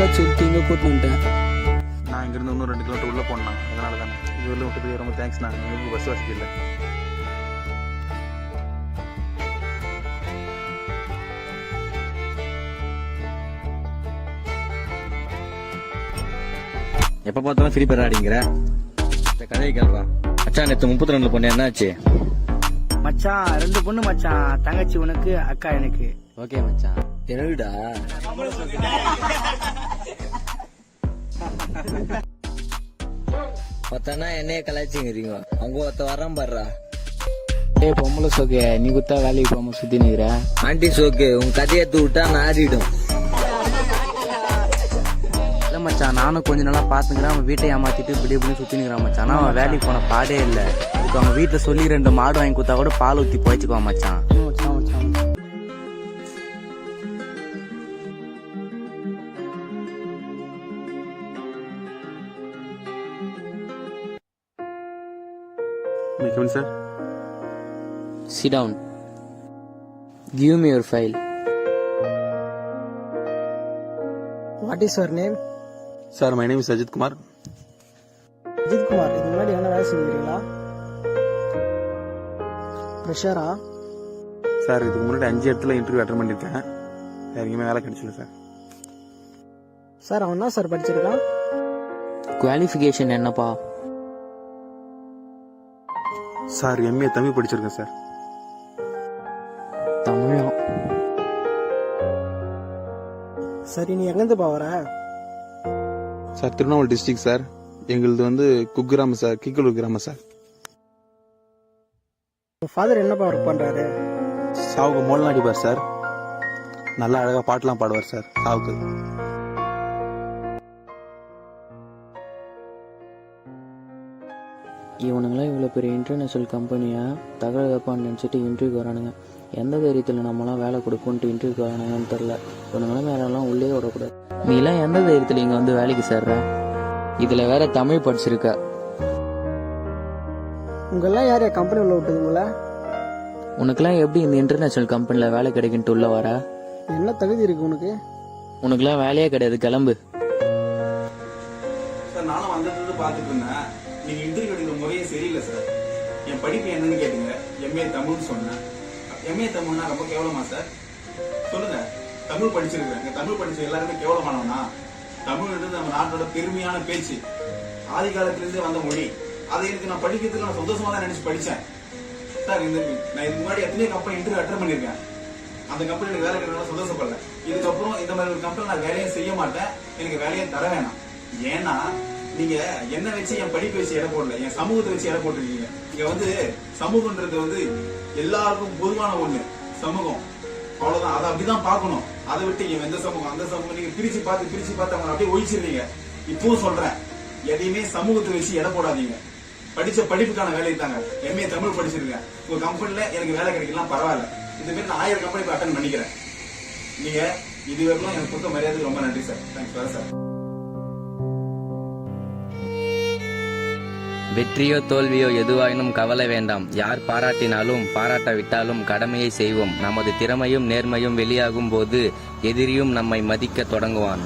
தான் சொல்லிட்டு இங்கே கூட்டு வந்துட்டேன். நான் இங்கேருந்து இன்னும் 2 கிலோமீட்டர் உள்ளே போனேன். அதனால தானே இது வெளில விட்டு போய் ரொம்ப தேங்க்ஸ்ண்ணா. எனக்கு பஸ் வசதி இல்லை. எப்ப பார்த்தாலும் ஃப்ரீ ஃபயர் ஆடிங்கிற. இந்த கதையை கேள்றான். மச்சான் நேற்று 32 பொண்ணு என்னாச்சு? மச்சான் 2 பொண்ணு மச்சான். தங்கச்சி உனக்கு, அக்கா எனக்கு. ஓகே மச்சான். என்னடா பத்தானா என்னைய கலாய்ச்சிங்கிறீங்க. அவங்க ஒருத்த வரான் பாடுறா. ஏய் பொம்பளை சோக்கு, நீ குத்தா வேலைக்கு போகாம சுத்தி நிக்கிற. ஆண்டி சோக்கு உன் கதையை விட்டா நான் ஆடிடும். இல்ல மச்சான், நானும் கொஞ்ச நாளா பாத்துக்கிறேன். அவன் வீட்டை ஏமாத்திட்டு இப்படி இப்படின்னு சுத்தி நிக்கிறான் மச்சான். ஆனா அவன் வேலைக்கு போன பாடே இல்ல. இப்போ அவங்க வீட்டுல சொல்லி 2 மாடு வாங்கி கொடுத்தா கூட பால் ஊத்தி போயிச்சுக்குவான் மச்சான். Sir, Sit down. Give me your file. What is your name? Sir my name is Ajith Kumar. Ajith Kumar, இதுக்கு முன்னாடி என்ன வேலை செஞ்சுக்கிறீங்களா? ப்ரெஷரா? சார் இதுக்கு முன்னாடி 5 இடத்துல இன்டர்வியூ அட்டன் பண்ணியிருக்கேன். எங்கேயுமே வேலை கிடைச்சிല്ല சார். சார் அவன் தான் சார் படிச்சிருக்கான். குவாலிஃபிகேஷன் என்னப்பா? சார் எம்ஏ தமிழ் படிச்சிருக்கேன் சார். தமிழா? சரி, நீ எங்கேருந்து வர? Sir Tiruvannamalai district sir. எங்களுது குக்கிராமம் சார், கிக்கலூர் கிராமம் சார். உங்கள் ஃபாதர் என்னப்பா ஒர்க் பண்ணுறாரு? சாவுக்கு மோளம் அடிப்பார் சார். நல்லா அழகாக பாட்டெலாம் பாடுவார் சார் சாவுக்கு. இவனுங்களாம் இவ்வளோ பெரிய இன்டர்நேஷ்னல் கம்பெனியை தகவல்ப்பான்னு நினச்சிட்டு இன்டர்வியூக்கு வரானுங்க. எந்த தைரியத்தில் நம்மளாம் வேலை கொடுக்குன்ட்டு இன்டர்வியூக்கு வரானுங்கன்னு தெரில. இவனுங்களாம் வேலைலாம் உள்ளே விடக்கூடாது. நீலாம் எந்த தைரியத்தில் இங்கே வந்து வேலைக்கு சேர்ற? இதில் வேற தமிழ் படிச்சிருக்க. உங்கெல்லாம் யார் கம்பெனி உள்ள விட்டதுங்களா? உனக்குலாம் எப்படி இந்த இன்டர்நேஷ்னல் கம்பெனியில் வேலை கிடைக்குன்ட்டு உள்ள வர? என்ன தகுதி இருக்கு உனக்கு? உனக்குலாம் வேலையே கிடையாது, கிளம்பு. சார் நானும் வந்தது பார்த்துட்டு இருந்தேன். நீங்க இன்டர்வியூ எடுக்கிற முறையே சரியில்லை சார். என் படிப்பு என்னன்னு கேட்டீங்க. எம்ஏ தமிழ்னு சொன்னேன். எம்ஏ தமிழ்னா ரொம்ப கேவலமா சார்? சொல்லுங்க. தமிழ் படிச்சிருக்கேன். தமிழ் படிச்ச எல்லாருமே கேவலமானவனா? தமிழ்ன்றது நம்ம நாட்டோட பெருமையான பேச்சு. ஆதி காலத்திலிருந்தே வந்த மொழி. அதை எனக்கு நான் படிக்கிறதுக்கு நான் சந்தோஷமா தான் நினைச்சு படிச்சேன் சார். நான் இதுக்கு முன்னாடி எத்தனையோ கம்பெனி இன்டர்வியூ அட்டன் பண்ணிருக்கேன். அந்த கம்பெனி எனக்கு வேலை கிடைக்கணும் சந்தோஷப்படல. இதுக்கப்புறம் இந்த மாதிரி ஒரு கம்பெனி நான் வேலையும் செய்ய மாட்டேன். எனக்கு வேலையை தர வேணாம். ஏன்னா நீங்க என்ன வச்சு என் படிப்பு வச்சு எடை போடல, என் சமூகத்தை வச்சு எடை போட்டிருக்கீங்க. இங்க சமூகன்றது எல்லாருக்கும் பொதுவான ஒண்ணு. சமூகம் அவ்வளவுதான். அதை அப்படிதான் பார்க்கணும். அதை விட்டு எந்த சமூகம் அந்த சமூகம் நீங்க பிரிச்சு பார்த்து அவங்க அப்படியே ஒழிச்சிருவீங்க. இப்பவும் சொல்றேன், எதையுமே சமூகத்தை வச்சு எடை போடாதீங்க. படிச்ச படிப்புக்கான வேலை தாங்க. எம்ஏ தமிழ் படிச்சிருக்கேன். உங்க கம்பெனில எனக்கு வேலை கிடைக்கலாம் பரவாயில்ல. இந்த மாதிரி நான் 1000 கம்பெனி அட்டன் பண்ணிக்கிறேன். நீங்க இதுவரைக்கும் எனக்கு கொடுத்த மரியாதைக்கு ரொம்ப நன்றி சார். தேங்க்ஸ் வேற சார். வெற்றியோ தோல்வியோ எதுவாயினும் கவலை வேண்டாம். யார் பாராட்டினாலும் பாராட்டாவிட்டாலும் கடமையை செய்வோம். நமது திறமையும் நேர்மையும் வெளியாகும் போது எதிரியும் நம்மை மதிக்க தொடங்குவான்.